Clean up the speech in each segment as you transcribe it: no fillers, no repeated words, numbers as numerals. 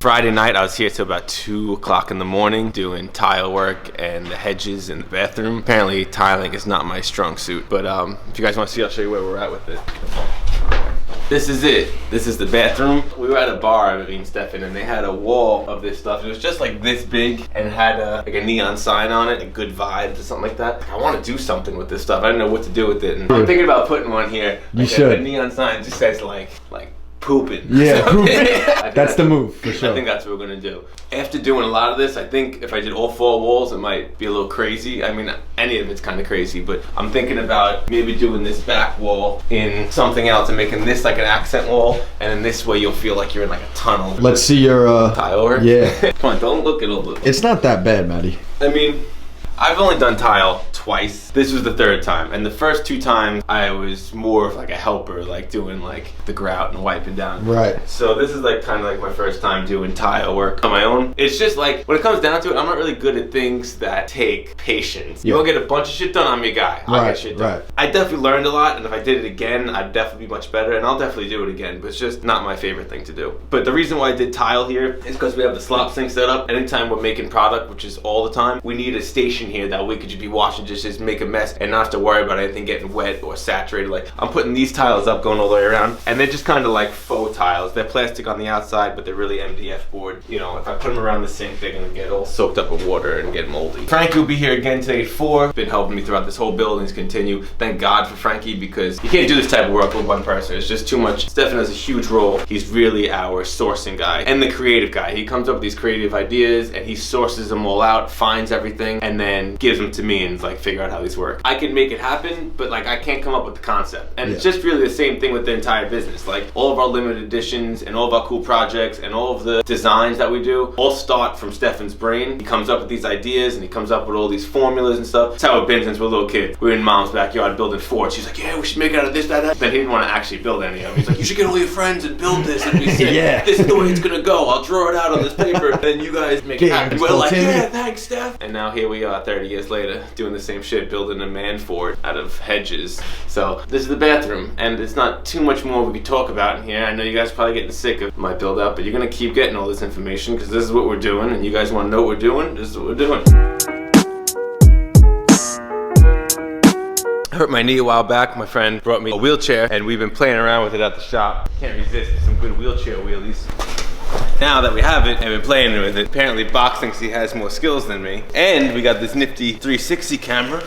Friday night, I was here till about 2 o'clock in the morning doing tile work and the hedges in the bathroom. Apparently, tiling is not my strong suit, but if you guys want to see, I'll show you where we're at with it. This is it. This is the bathroom. We were at a bar, me and Stefan, and they had a wall of this stuff. It was just like this big and it had like a neon sign on it, a good vibes or something like that. I want to do something with this stuff. I didn't know what to do with it. And I'm thinking about putting one here. You should. A neon sign just says like pooping. Yeah, pooping. That's the move, for sure. I think that's what we're gonna do. After doing a lot of this, I think if I did all 4 walls, it might be a little crazy. I mean, any of it's kind of crazy, but I'm thinking about maybe doing this back wall in something else and making this like an accent wall, and then this way you'll feel like you're in like a tunnel. Let's see your tile work. Yeah. Come on, don't look at all. It's not that bad, Maddie. I mean, I've only done tile twice. This was the 3rd time, and the first 2 times I was more of like a helper, like doing like the grout and wiping down. Right. So this is like kind of like my first time doing tile work on my own. It's just like, when it comes down to it, I'm not really good at things that take patience. You want to get a bunch of shit done, I'm your guy. I'll get shit done. Right. I definitely learned a lot, and if I did it again, I'd definitely be much better, and I'll definitely do it again, but it's just not my favorite thing to do. But the reason why I did tile here is because we have the slop sink set up. Anytime we're making product, which is all the time, we need a station here that we could just be washing dishes, make a mess, and not have to worry about anything getting wet or saturated. Like, I'm putting these tiles up going all the way around, and they're just kind of like faux tiles. They're plastic on the outside, but they're really MDF board. You know, if I put them around the sink, they're gonna get all soaked up with water and get moldy. Frankie will be here again today at 4. Been helping me throughout this whole building's continue. Thank God for Frankie, because you can't do this type of work with one person. It's just too much. Stefan has a huge role. He's really our sourcing guy and the creative guy. He comes up with these creative ideas and he sources them all out, finds everything, and then gives them to me and like figure out how these work. I can make it happen, but like I can't come up with the concept. And it's just really the same thing with the entire business. Like, all of our limited editions and all of our cool projects and all of the designs that we do all start from Stefan's brain. He comes up with these ideas and he comes up with all these formulas and stuff. That's how it's been since we're little kids. We were in Mom's backyard building forts. She's like, yeah, we should make it out of this, that. Then he didn't want to actually build any of them. He's like, you should get all your friends and build this and be sick. Yeah. This is the way it's gonna go. I'll draw it out on this paper. Then you guys make it happen. We're like, yeah, thanks, Steph. And now here we are 30 years later doing the same shit, building a man fort out of hedges. So this is the bathroom, and it's not too much more we could talk about in here. I know you guys are probably getting sick of my build up, but you're gonna keep getting all this information because this is what we're doing, and you guys want to know what we're doing. This is what we're doing. I hurt my knee a while back. My friend brought me a wheelchair, and we've been playing around with it at the shop. Can't resist some good wheelchair wheelies. Now that we have it and been playing with it, apparently Box thinks he has more skills than me. And we got this nifty 360 camera.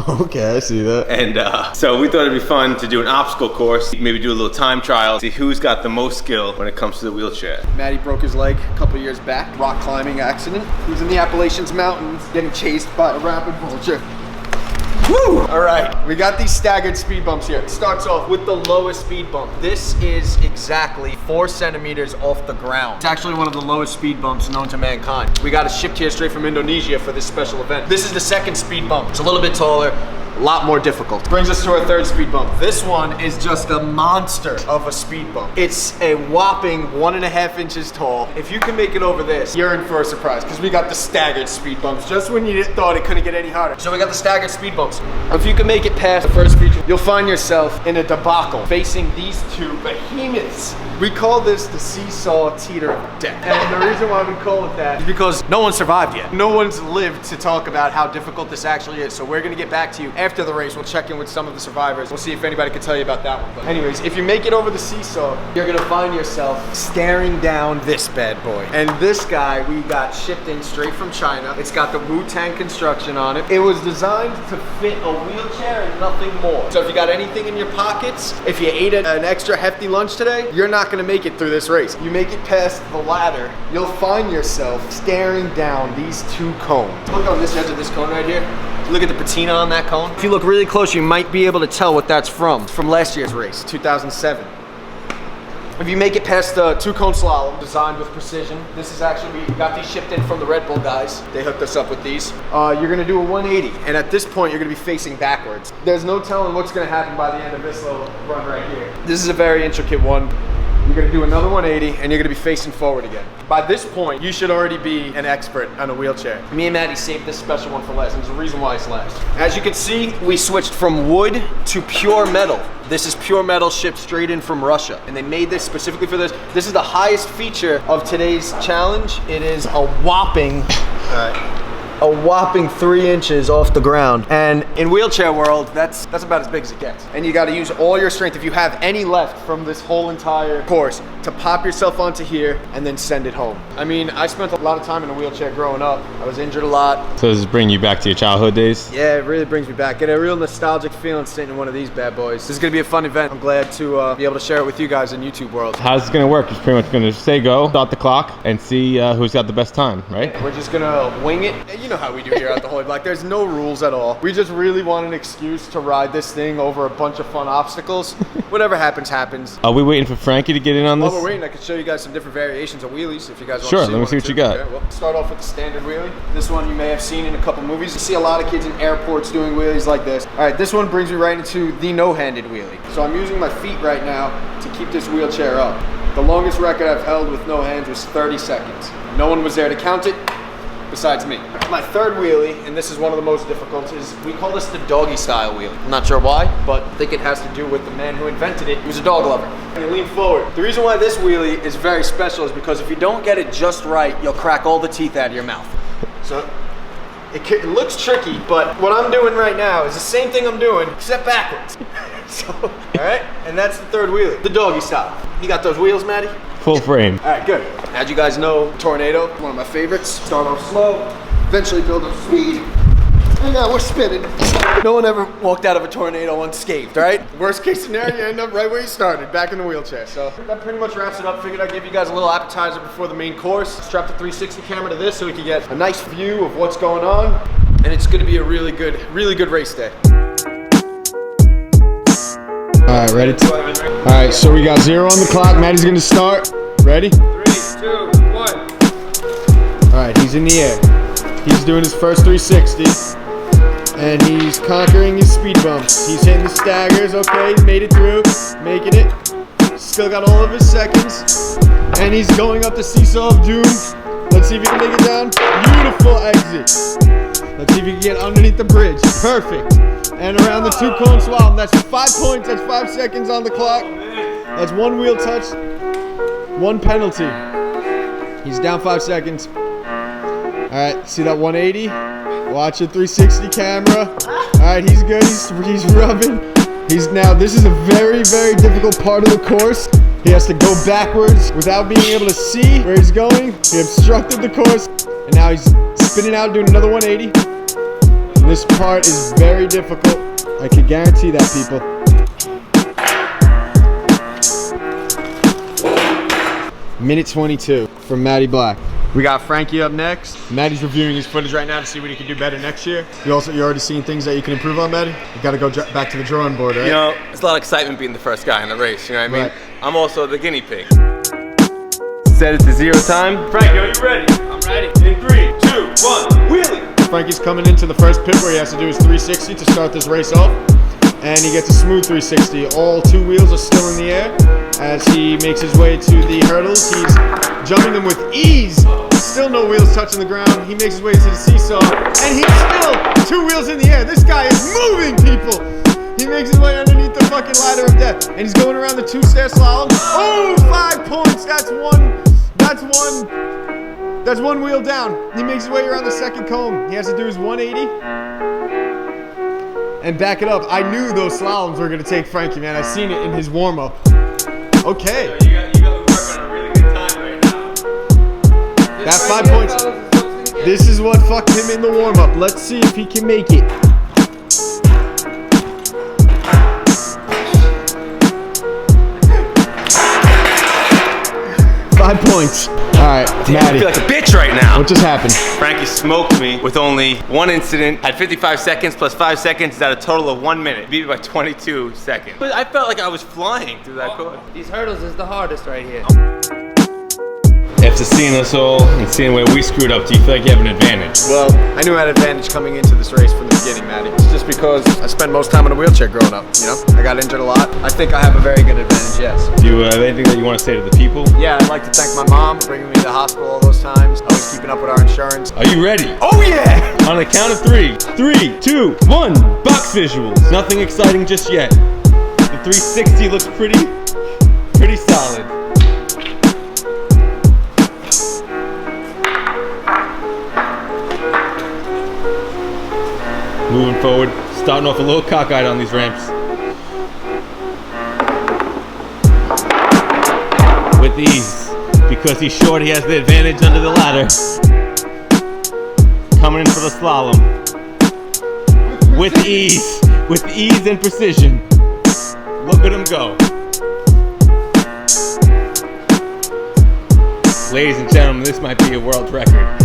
Okay, I see that. And so we thought it'd be fun to do an obstacle course, maybe do a little time trial, see who's got the most skill when it comes to the wheelchair. Maddie broke his leg a couple years back, rock climbing accident. He was in the Appalachians Mountains getting chased by a rapid vulture. Woo! All right, we got these staggered speed bumps here. It starts off with the lowest speed bump. This is exactly 4 centimeters off the ground. It's actually one of the lowest speed bumps known to mankind. We got it shipped here straight from Indonesia for this special event. This is the 2nd speed bump. It's a little bit taller, a lot more difficult. Brings us to our 3rd speed bump. This one is just a monster of a speed bump. It's a whopping 1.5 inches tall. If you can make it over this, you're in for a surprise, because we got the staggered speed bumps, just when you thought it couldn't get any harder. So we got the staggered speed bumps. If you can make it past the first feature, you'll find yourself in a debacle facing these 2 behemoths. We call this the Seesaw Teeter deck. And the reason why we call it that is because no one survived yet. No one's lived to talk about how difficult this actually is. So we're gonna get back to you after the race. We'll check in with some of the survivors. We'll see if anybody can tell you about that one. But anyways, if you make it over the seesaw, you're gonna find yourself staring down this bad boy. And this guy we got shipped in straight from China. It's got the Wu-Tang construction on it. It was designed to fit a wheelchair and nothing more. So if you got anything in your pockets, if you ate an extra hefty lunch today, you're not gonna make it through this race. You make it past the ladder, you'll find yourself staring down these 2 cones. Look on this edge of this cone right here. Look at the patina on that cone. If you look really close, you might be able to tell what that's from. It's from last year's race, 2007. If you make it past the 2-cone slalom, designed with precision, this is actually, we got these shipped in from the Red Bull guys. They hooked us up with these. You're gonna do a 180, and at this point, you're gonna be facing backwards. There's no telling what's gonna happen by the end of this little run right here. This is a very intricate one. You're gonna do another 180 and you're gonna be facing forward again. By this point, you should already be an expert on a wheelchair. Me and Maddie saved this special one for last, and there's a reason why it's last. As you can see, we switched from wood to pure metal. This is pure metal shipped straight in from Russia, and they made this specifically for this. This is the highest feature of today's challenge. It is a whopping, a whopping 3 inches off the ground. And in wheelchair world, that's about as big as it gets. And you gotta use all your strength, if you have any left from this whole entire course, to pop yourself onto here and then send it home. I mean, I spent a lot of time in a wheelchair growing up. I was injured a lot. So does this bring you back to your childhood days? Yeah, it really brings me back. Get a real nostalgic feeling sitting in one of these bad boys. This is gonna be a fun event. I'm glad to be able to share it with you guys in YouTube world. How's this gonna work? It's pretty much gonna say go, start the clock, and see who's got the best time, right? We're just gonna wing it. You know how we do here at the Holy Block. There's no rules at all. We just really want an excuse to ride this thing over a bunch of fun obstacles. Whatever happens, happens. Are we waiting for Frankie to get in on this? While we're waiting, I can show you guys some different variations of wheelies if you guys want Sure, to see. let me see what you got. Okay, we'll start off with the standard wheelie. This one you may have seen in a couple movies. You see a lot of kids in airports doing wheelies like this. All right, this one brings me right into the no-handed wheelie. So I'm using my feet right now to keep this wheelchair up. The longest record I've held with no hands was 30 seconds. No one was there to count it besides me. My third wheelie, and this is one of the most difficult, is we call this the doggy style wheelie. I'm not sure why, but I think it has to do with the man who invented it. He was a dog lover. And you lean forward. The reason why this wheelie is very special is because if you don't get it just right, you'll crack all the teeth out of your mouth. So it looks tricky, but what I'm doing right now is the same thing I'm doing, except backwards. So, all right, and that's the third wheelie, the doggy style. You got those wheels, Maddie? Full frame. All right, good. As you guys know, Tornado, one of my favorites. Start off slow, eventually build up speed, and now we're spinning. No one ever walked out of a tornado unscathed, right? Worst case scenario, you end up right where you started, back in the wheelchair. So that pretty much wraps it up. Figured I'd give you guys a little appetizer before the main course. Strap the 360 camera to this so we can get a nice view of what's going on. And it's gonna be a really good race day. All right, ready? All right, so we got 0 on the clock. Maddie's gonna start. Ready? 3, 2, 1. All right, he's in the air. He's doing his first 360, and he's conquering his speed bumps. He's hitting the staggers. Okay, he's made it through, making it. Still got all of his seconds, and he's going up the Seesaw of Doom. Let's see if he can make it down. Beautiful exit. Let's see if he can get underneath the bridge. Perfect. And around the 2-cone slalom. That's 5 points. That's 5 seconds on the clock. That's 1 wheel touch, 1 penalty. He's down 5 seconds. All right, see that 180? Watch the 360 camera. All right, he's good. He's rubbing. This is a very, very difficult part of the course. He has to go backwards without being able to see where he's going. He obstructed the course, and now he's spinning out, doing another 180. And this part is very difficult. I can guarantee that, people. Minute 22 from Matty Black. We got Frankie up next. Matty's reviewing his footage right now to see what he can do better next year. You're already seeing things that you can improve on, Matty? You gotta go back to the drawing board, right? You know, it's a lot of excitement being the first guy in the race, you know what I mean? Right. I'm also the guinea pig. Set it to 0 time. Frankie, are you ready? I'm ready. In 3, 2, 1, wheelie! Frankie's coming into the first pit where he has to do his 360 to start this race off. And he gets a smooth 360. All 2 wheels are still in the air. As he makes his way to the hurdles, he's jumping them with ease. Still no wheels touching the ground. He makes his way to the seesaw, and he's still 2 wheels in the air. This guy is moving, people. He makes his way underneath the fucking ladder of death, and he's going around the 2-stair slalom. Oh, 5 points. That's one wheel down. He makes his way around the second cone. He has to do his 180 and back it up. I knew those slaloms were gonna take Frankie, man. I seen it in his warm up. Okay. You got working on a really good time right now. That 5 points. This is what fucked him in the warm up. Let's see if he can make it. $5 points. All right, Maddie. I feel like a bitch right now. What just happened? Frankie smoked me with only 1 incident. Had 55 seconds plus 5 seconds. Is at a total of 1 minute. Beat me by 22 seconds. But I felt like I was flying through that course. These hurdles is the hardest right here. If After seeing us all and seeing where we screwed up, do you feel like you have an advantage? Well, I knew I had an advantage coming into this race from the beginning, Matty. It's just because I spent most time in a wheelchair growing up, you know? I got injured a lot. I think I have a very good advantage, yes. Do you have anything that you want to say to the people? Yeah, I'd like to thank my mom for bringing me to the hospital all those times. Always keeping up with our insurance. Are you ready? Oh yeah! On the count of 3. 3, 2, 1. Box visuals. Nothing exciting just yet. The 360 looks pretty solid. Moving forward, starting off a little cockeyed on these ramps. With ease, because he's short, he has the advantage under the ladder. Coming in for the slalom. With ease and precision. Look at him go. Ladies and gentlemen, this might be a world record.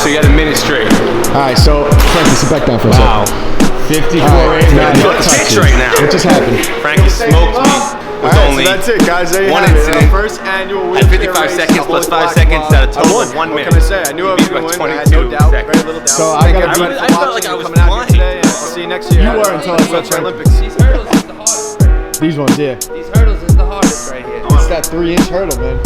So you got a minute straight. Alright, so Frankie, sit back down for a Wow. second. 54 Alright, ain't Matt, no touches right now. What just happened? Frankie smoked me with Alright, only so that's it, guys. There you one have it. incident. Our first annual At wheelchair 55 race, seconds plus 5 Black seconds, Bloc. at a total I of won. 1 What minute. can I say? I knew I was You beat going to by win. I had no 22 doubt. seconds. Very little doubt. So I Thank gotta be- everybody I for felt like watching I and was coming out here flying. today. And I'll see you next year. You were until I Wheelchair said Olympics. These hurdles is the hardest right here. These ones, yeah. These hurdles is the hardest right here. It's that 3-inch hurdle, man.